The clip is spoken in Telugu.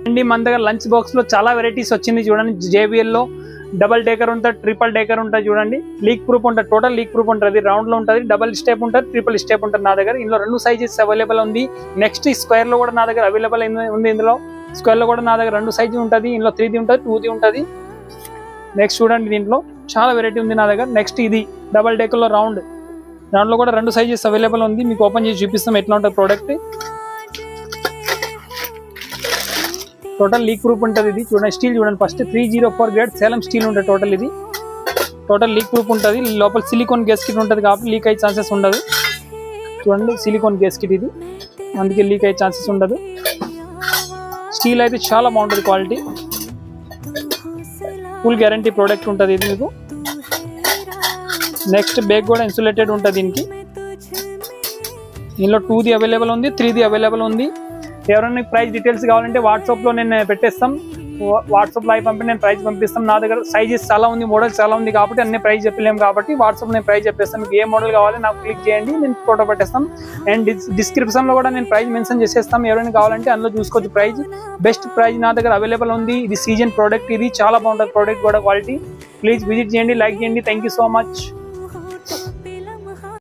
అండి మన దగ్గర లంచ్ బాక్స్ లో చాలా వెరైటీస్ వచ్చింది చూడండి. JBL లో డబల్ డేకర్ ఉంటుంది, ట్రిపుల్ డేకర్ ఉంటుంది చూడండి. లీక్ ప్రూఫ్ ఉంటుంది, టోటల్ లీక్ ప్రూఫ్ ఉంటుంది. రౌండ్ లో ఉంటుంది, డబల్ స్టెప్ ఉంటుంది, ట్రిపుల్ స్టెప్ ఉంటుంది నా దగ్గర. ఇందులో 2 సైజెస్ అవైలబుల్ ఉంది. నెక్స్ట్ స్క్వేర్ లో కూడా నా దగ్గర అవైలబుల్ ఉంది. ఇందులో స్క్వేర్ లో కూడా నా దగ్గర 2 సైజు ఉంటుంది. ఇందులో 3D ఉంటుంది, 2D ఉంటుంది. నెక్స్ట్ చూడండి, దీంట్లో చాలా వెరైటీ ఉంది నా దగ్గర. నెక్స్ట్ ఇది డబల్ డేకర్ లో రౌండ్, దాంట్లో కూడా 2 సైజెస్ అవైలబుల్ ఉంది. మీకు ఓపెన్ చేసి చూపిస్తాం ఎట్లా ఉంటుంది ప్రోడక్ట్. టోటల్ లీక్ ప్రూఫ్ ఉంటుంది. ఇది చూడండి, స్టీల్ చూడండి. ఫస్ట్ 304 గ్రేడ్ సేలం స్టీల్ ఉంటుంది టోటల్. ఇది టోటల్ లీక్ ప్రూఫ్ ఉంటుంది. లోపల సిలికాన్ గ్యాస్కెట్ ఉంటుంది కాబట్టి లీక్ అయ్యే ఛాన్సెస్ ఉండదు. చూడండి, సిలికాన్ గ్యాస్కెట్ ఇది, అందుకే లీక్ అయ్యే ఛాన్సెస్ ఉండదు. స్టీల్ అయితే చాలా బాగుంటుంది క్వాలిటీ, ఫుల్ గ్యారంటీ ప్రోడక్ట్ ఉంటుంది ఇది మీకు. నెక్స్ట్ బ్యాగ్ కూడా ఇన్సులేటెడ్ ఉంటుంది దీనికి. దీనిలో 2D అవైలబుల్ ఉంది, 3D అవైలబుల్ ఉంది. ఎవరైనా ప్రైస్ డీటెయిల్స్ కావాలంటే వాట్సాప్లో నేను పెట్టేస్తాం. వాట్సాప్లో అవి పంపి నేను ప్రైస్ పంపిస్తాం. నా దగ్గర సైజెస్ చాలా ఉంది, మోడల్స్ చాలా ఉంది కాబట్టి అన్ని ప్రైస్ చెప్పలేము కాబట్టి వాట్సాప్ నేను ప్రైస్ చెప్పేస్తాను. మీకు ఏ మోడల్ కావాలి నాకు క్లిక్ చేయండి, నేను ఫోటో పెట్టేస్తాం. అండ్ డిస్క్రిప్షన్లో కూడా నేను ప్రైస్ మెన్షన్ చేసేస్తాం. ఎవరైనా కావాలంటే అందులో చూసుకోవచ్చు ప్రైస్. బెస్ట్ ప్రైస్ నా దగ్గర అవైలబుల్ ఉంది. ఇది సీజన్ ప్రోడక్ట్, ఇది చాలా బాగుంటుంది ప్రోడక్ట్ కూడా క్వాలిటీ. ప్లీజ్ విజిట్ చేయండి, లైక్ చేయండి. Thank you so much.